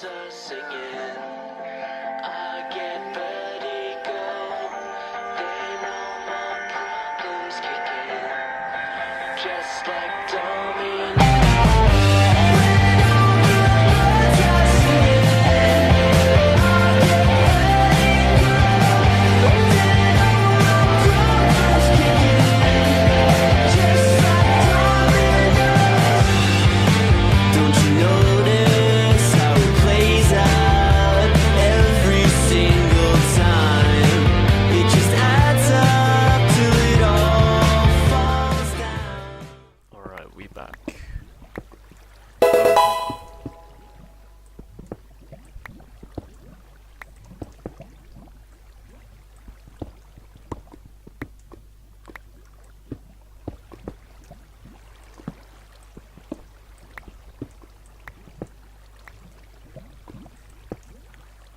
birds are singing. I get vertigo. They know my problems kick in. Just like dominoes.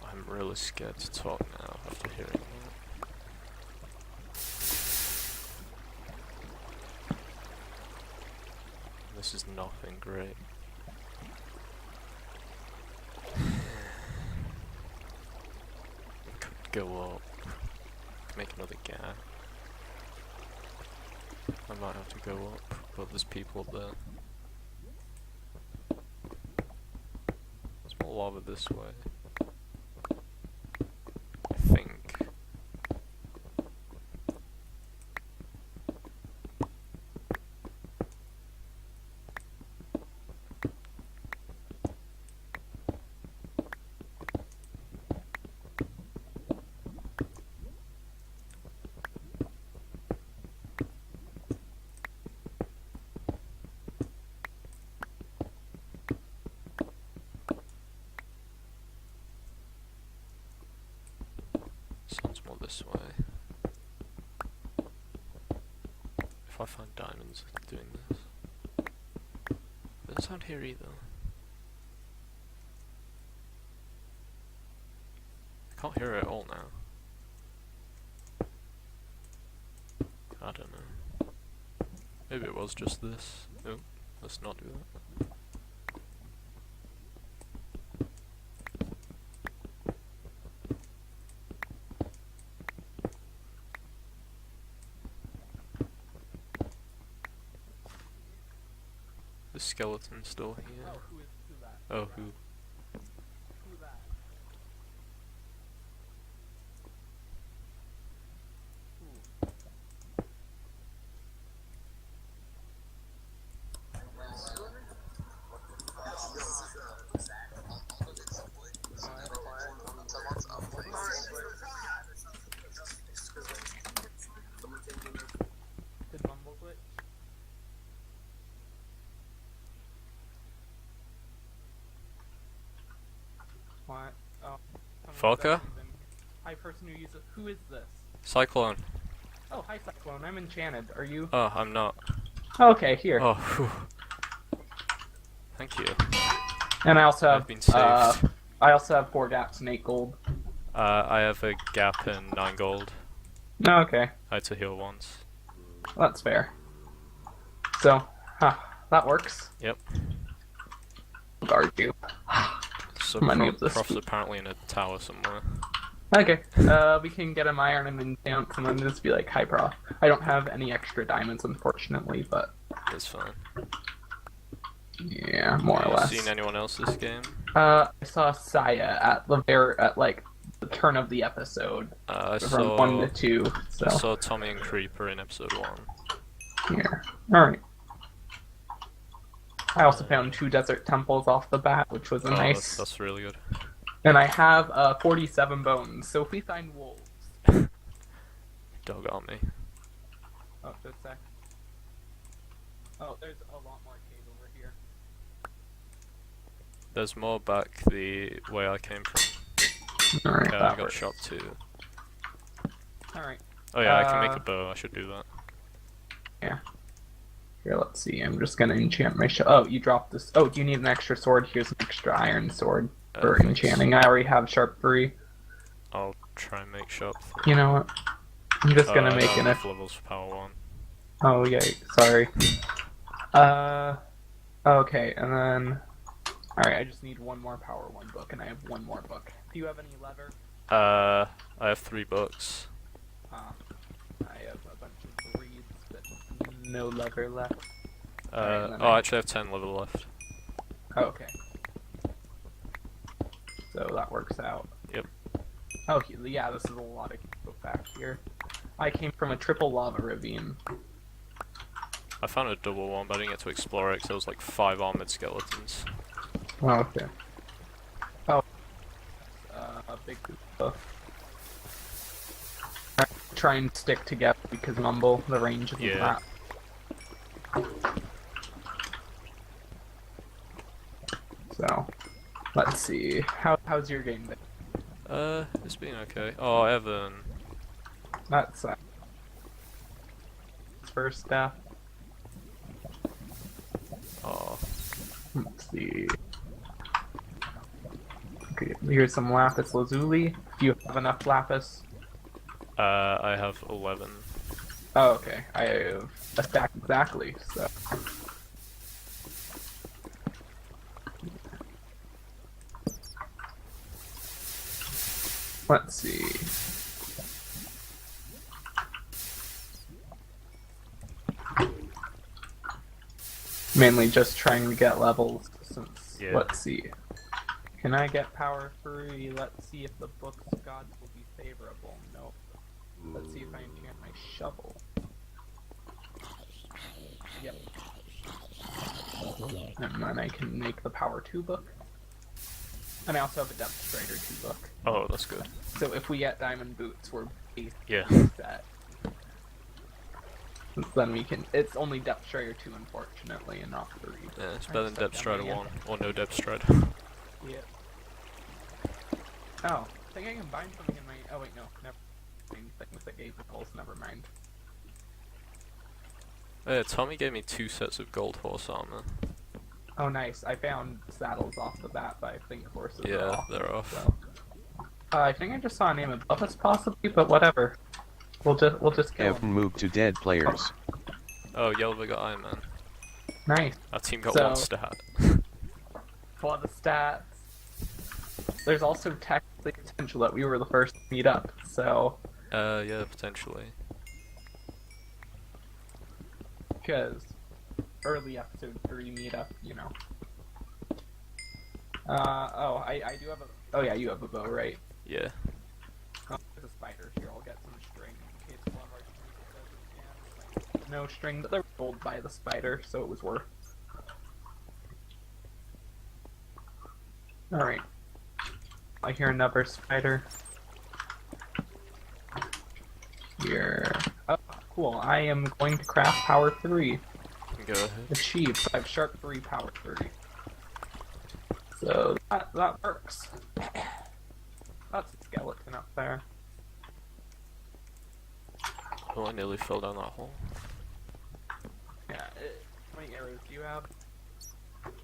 I'm really scared to talk now after hearing that. This is nothing great. It could go up. Make another gap. I might have to go up, but there's people there. There's more lava this way. I think. Sounds more this way. If I find diamonds doing this. Doesn't sound here either. I can't hear it at all now. I don't know. Maybe it was just this. Oh, let's not do that. The skeleton's still here. Oh, who that? Oh, who? Who that? Did Mumble glitch? What? Oh. Falca? Hi, person who uses. Who is this? Cyclone. Oh, hi, Cyclone. I'm enchanted. Are you? Oh, I'm not. Okay, here. Oh, whew. Thank you. And I also have. I've been saved. I also have 4 gaps and 8 gold. I have a gap and 9 gold. Oh, okay, I had to heal once. that's fair. So, that works. Yep. Guard you. So Remind me of this. Prof's apparently in a tower somewhere. Okay, we can get him iron and then dance and then just be like, hi, Prof. I don't have any extra diamonds, unfortunately, but That's fine. yeah, more or less. Seen anyone else this game? I saw Saya at like the turn of the episode I from saw 1 to 2. So I saw Tommy and Creeper in episode 1. here, all right. I also found 2 desert temples off the bat, which was a Oh, nice. that's really good. And I have 47 bones. So if we find wolves, Dog on me. oh, just a sec. Oh, there's a lot more cave over here. There's more back the way I came from. All right, Yeah, I that got works. shot too. All right. Oh yeah, I can make a bow. I should do that. Yeah. Here, let's see. I'm just gonna enchant my Oh, you dropped this. Oh, do you need an extra sword? Here's an extra iron sword for Thanks. enchanting. I already have sharp 3. I'll try and make sharp. You know what? I'm just gonna I make don't an. have enough levels for power 1. Oh, yay. Sorry. Okay, and then Alright, I just need one more power 1 book, and I have one more book. Do you have any lever? I have 3 books. I have a bunch of reeds, but no lever left. I actually have 10 level left. Oh, okay. So that works out. Yep. Oh, yeah, this is a lot of people back here. I came from a triple lava ravine. I found a double one, but I didn't get to explore it because there was like 5 armored skeletons. Oh, okay. Oh, a big group. Try and stick together because Mumble, the range isn't that. So, let's see. How's your game been? It's been okay. Oh, Evan. That's first step. Oh. Let's see. Okay, here's some lapis lazuli. Do you have enough lapis? I have 11. Oh, okay. I have a stack exactly, so. Let's see. Mainly just trying to get levels since, let's see. Can I get power 3? Let's see if the book's gods will be favorable. Nope. Let's see if I enchant my shovel. Yep. And then I can make the power 2 book. And I also have a Depth Strider 2 book. Oh, that's good. So if we get diamond boots, we're Yeah. set. Then we can. It's only Depth Strider 2, unfortunately, and not 3. Yeah, it's better than Depth Strider 1, or no Depth Strider. Yep. Oh, I think I can bind something in my. Oh wait, no, never mind. Things that gave the goals. Never mind. Yeah, Tommy gave me 2 sets of gold horse armor. Oh, nice. I found saddles off the bat, but I think horses are off. They're off. So. I think I just saw a name above us, possibly, but whatever. We'll just kill him. Move to dead players. Oh, Yelva got Iron Man. Nice. Our team got So- 1 stat. For the stats. There's also technically potential that we were the first to meet up, so. Yeah, potentially. Because early episode 3 meetup, you know. I do have a. Oh yeah, you have a bow, right? Yeah. Oh, there's a spider here. I'll get some string in case one of our teammates doesn't. No string, but they're pulled by the spider, so it was worth. All right. I hear another spider. Here. Oh, cool. I am going to craft power 3. Go ahead. Achieved. I have sharp 3, power 3. So that works. That's a skeleton up there. Oh, I nearly fell down that hole. Yeah. How many arrows do you have?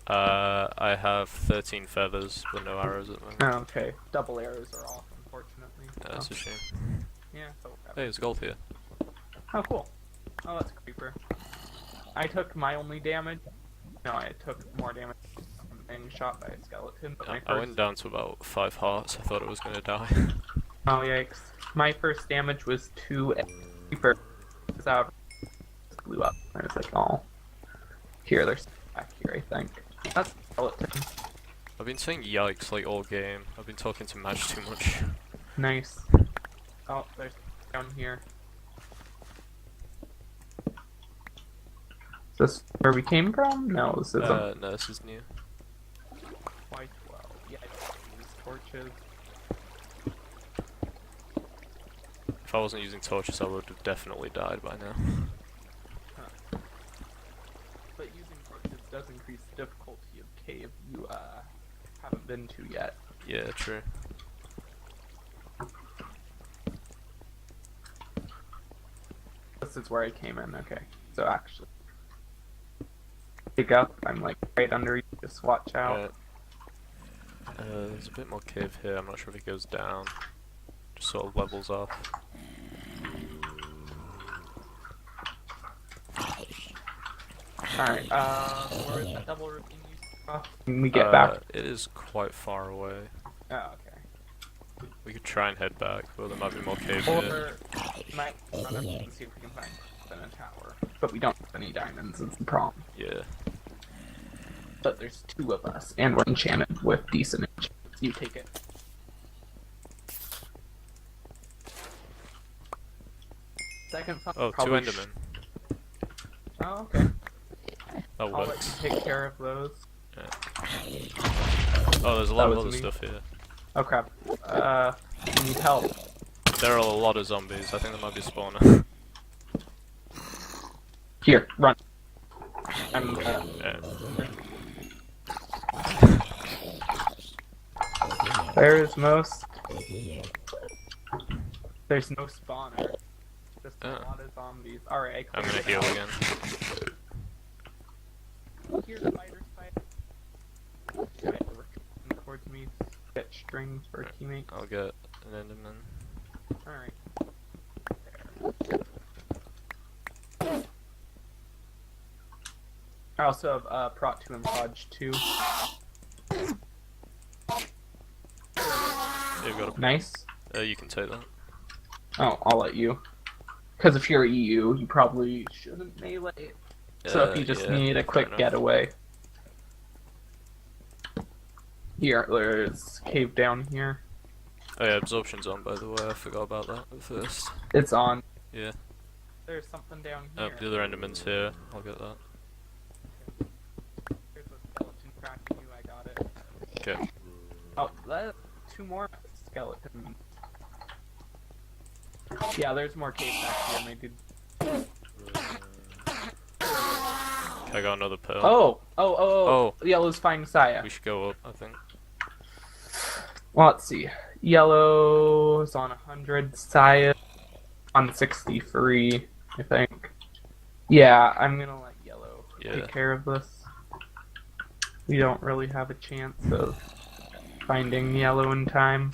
I have 13 feathers, but no arrows at the moment. Oh, okay. Double arrows are off, unfortunately. That's a shame. Yeah, so Hey, there's gold here. oh, cool. Oh, that's a creeper. I took my only damage. No, I took more damage from being shot by a skeleton. But I went down to about 5 hearts. I thought I was gonna die. Oh, yikes. My first damage was 2 creeper. Out. Blew up. I was like, oh. Here, there's back here, I think. That's a skeleton. I've been saying yikes like all game. I've been talking to Madge too much. Nice. Oh, there's down here. Is this where we came from? No, this isn't. No, this is new. Quite well. Yeah, I don't use torches. If I wasn't using torches, I would have definitely died by now. But using torches does increase the difficulty of cave you haven't been to yet. Yeah, true. This is where I came in, okay. So actually, pick up, I'm like right under you, just watch out. There's a bit more cave here, I'm not sure if it goes down. Just sort of levels off. Alright, where is that double ravine Can we get back? It is quite far away. Oh, okay. We could try and head back, but there might be more caves here. Or might run up and see if we can find a tower. But we don't have any diamonds, is the problem. Yeah. But there's 2 of us, and we're enchanted with decent enchantments. You take it. Second fun. Oh, 2 Endermen. Oh, okay. That I'll let works. you take care of those. Yeah. Oh, there's a lot of was other me. stuff here. Oh crap. You need help. There are a lot of zombies. I think there might be a spawner. Here, run. I'm, Yeah. There's no spawner. Just a Oh. lot of zombies. Alright, I I'm gonna cleared heal it out. again. Here, spider. Right, we're coming towards me. Get strings for teammates. I'll get an Enderman. Alright. I also have Prot 2 and Proj 2. Yeah, you've got Nice. you can take that. Oh, I'll let you. Because if you're EU, you probably shouldn't melee. So if you just yeah, need a fair quick enough. getaway. Here, there's cave down here. Oh yeah, absorption's on, by the way. I forgot about that at first. It's on. Yeah. There's something down Oh, here. the other Enderman's here. I'll get that. There's a skeleton cracking you, I got it. Okay. Oh, that's 2 more skeletons. Yeah, there's more cave back here, my dude. I got another pearl. Oh. Yellow's finding Saya. We should go up, I think. Well, let's see. Yellow's on 100, Saya on 63, I think. Yeah, I'm gonna let Yellow take care of this. We don't really have a chance of finding Yellow in time.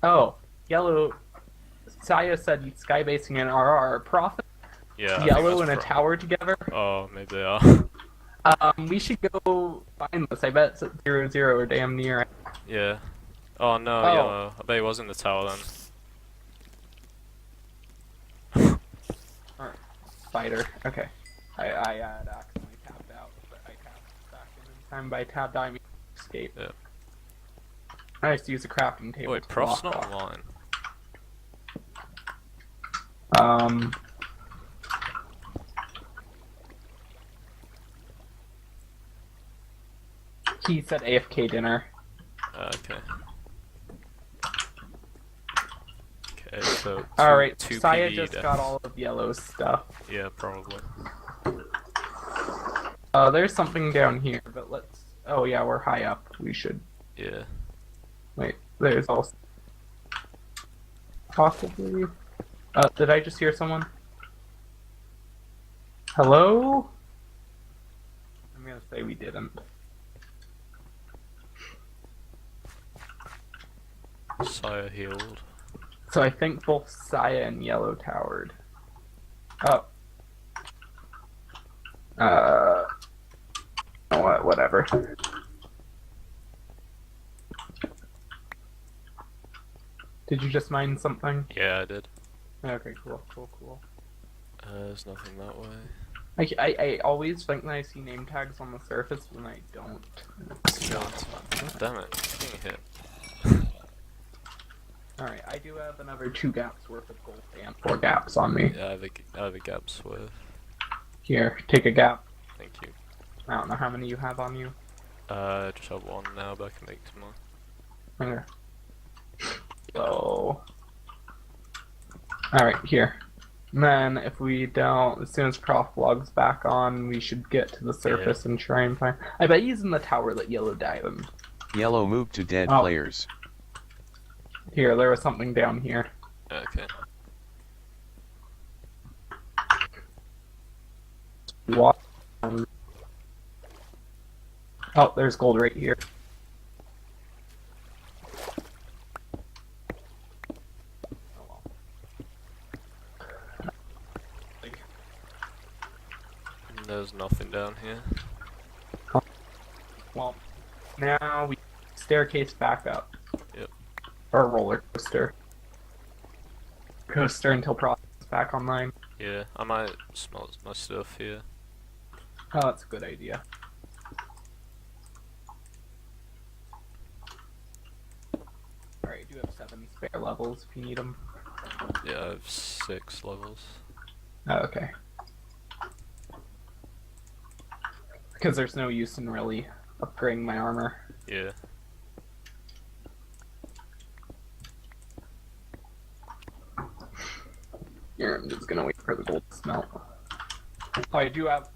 Oh, Yellow. Saya said skybasing and RR profit. Yeah. I think Yellow that's and a tower together. Oh, maybe they are. We should go find this. I bet it's at 0-0 or damn near. Yeah. Oh no, Oh. Yellow. I bet he was in the tower then. Spider. Okay. I had accidentally tapped out, but I tapped back in time. By tapped, I mean escape. Yeah. I used to use a crafting table. Wait, to Prof's block not off. online. He said AFK dinner. Okay. Okay, so Alright, two Saya PvE just deaths. got all of Yellow's stuff. Yeah, probably. There's something down here, but let's... Oh yeah, we're high up. We should... Yeah. Wait, there's also... Possibly... did I just hear someone? Hello? I'm gonna say we didn't. Saya healed. So I think both Saya and Yellow towered. Oh. Whatever. Did you just mine something? Yeah, I did. Okay, cool. There's nothing that way. I always think that I see name tags on the surface when I don't. Damn it, getting hit. Alright, I do have another 2 gaps worth of gold and 4 gaps on me. Yeah, I have a gap's worth. Here, take a gap. Thank you. I don't know how many you have on you. I just have 1 now, but I can make 2 more. Okay. So... Alright, here. And then, if we don't, as soon as Prof logs back on, we should get to the surface and try and find... I bet he's in the tower that Yellow died in. Yellow moved to dead Oh. players. Here, there was something down here. Okay. What? Oh, there's gold right here. Oh, well. There's nothing down here. Well, now we staircase back up. Yep. Or roller coaster. Coaster until process is back online. Yeah, I might smelt my stuff here. Oh, that's a good idea. Alright, you do have 7 spare levels if you need them. Yeah, I have 6 levels. Oh, okay. Because there's no use in really upgrading my armor. Yeah. Here, I'm just gonna wait for the gold to smelt. Oh, I do have...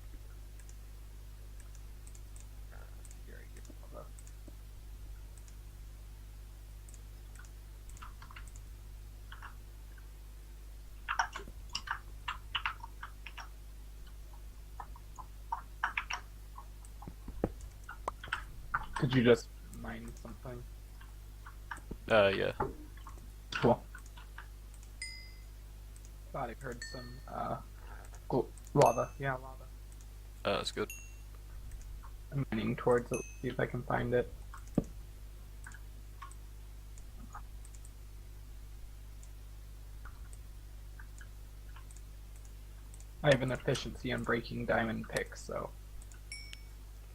Did you just mine something? Yeah. Cool. Thought I heard some, lava. Yeah, lava. That's good. I'm mining towards it, see if I can find it. I have an efficiency on breaking diamond picks, so...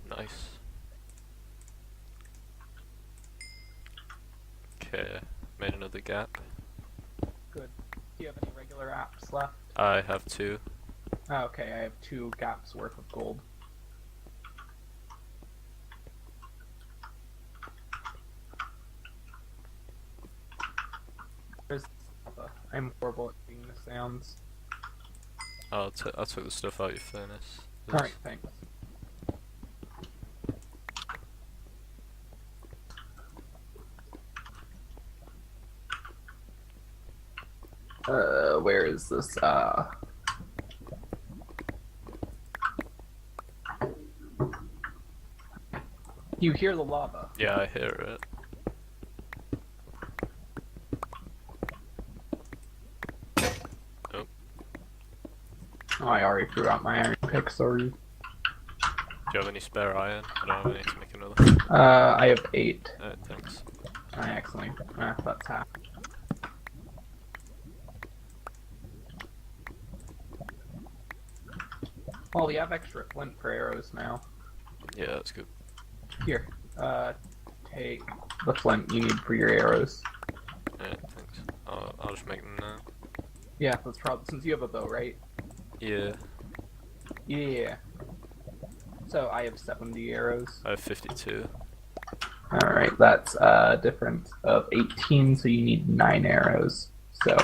Nice. Okay, made another gap. Good. Do you have any regular apps left? I have 2. Oh, okay, I have 2 gaps worth of gold. There's lava. I'm horrible at doing the sounds. I took the stuff out of your furnace. Alright, thanks. Where is this, You hear the lava. Yeah, I hear it. Oh, I already threw out my iron pick, sorry. Do you have any spare iron? I don't have any to make another. I have 8. Thanks. I accidentally, that's half. Well, we have extra flint for arrows now. Yeah, that's good. Here, take the flint you need for your arrows. Yeah, thanks. I'll just make them now. Yeah, that's probably, since you have a bow, right? Yeah, Yeah. So I have 70 arrows. I have 52. Alright, that's a difference of 18, so you need 9 arrows. So.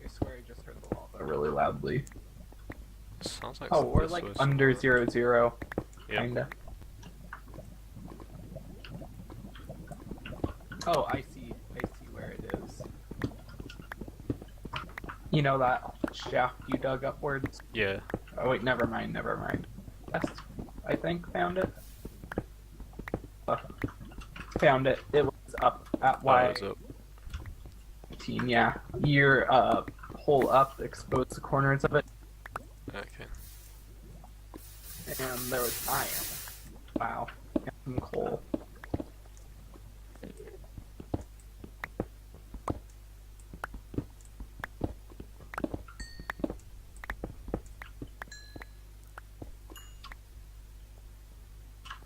I swear I just heard the lava really loudly. Sounds like Oh, something we're this like way under somewhere. 0, Yep. kinda. Oh, I see where it is. You know that shaft you dug upwards? Yeah. Oh wait, never mind. Yes, I think found it. Found it. It was up at Oh, it's up. Y18, yeah. Your hole up exposed the corners of it, Okay. and there was iron. Wow. And some coal.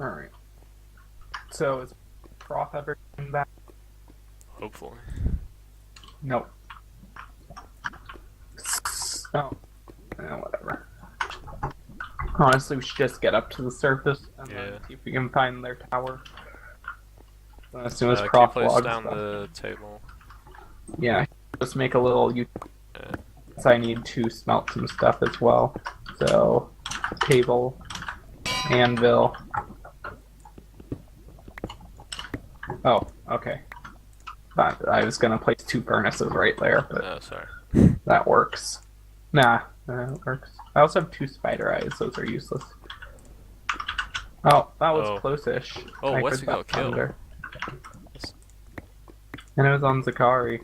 Alright. So is Prof ever coming back? Hopefully. Nope. Oh. Whatever. Honestly, we should just get up to the surface and then Yeah. see if we can find their tower. As soon as Can you Prof place logs down stuff. the table? Yeah, just make a little Yeah. so I need to smelt some stuff as well. So, table, anvil. Oh, okay. I was gonna place 2 furnaces right there, but Oh, sorry. that works. Nah, it works. I also have 2 spider eyes, those are useless. Oh, that was Oh. close-ish. Oh, I what's heard he got that killed? thunder. And it was on Zakari.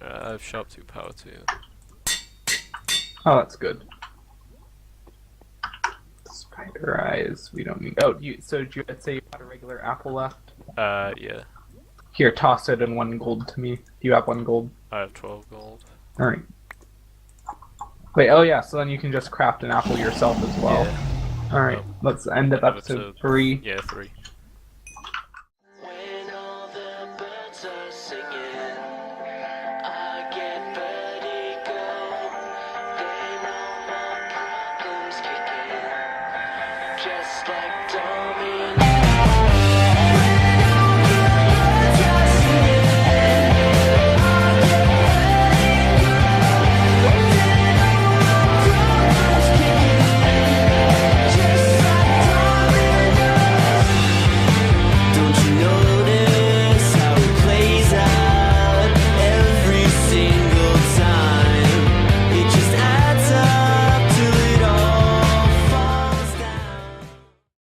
I have sharp 2 power 2. Oh, that's good. Spider eyes. We don't need. Oh, so did you say you had a regular apple left? Yeah. Here, toss it in 1 gold to me. Do you have 1 gold? I have 12 gold. All right. Wait. Oh yeah. So then you can just craft an apple yourself as well. Yeah. All right. Let's end of episode 3. Yeah, 3.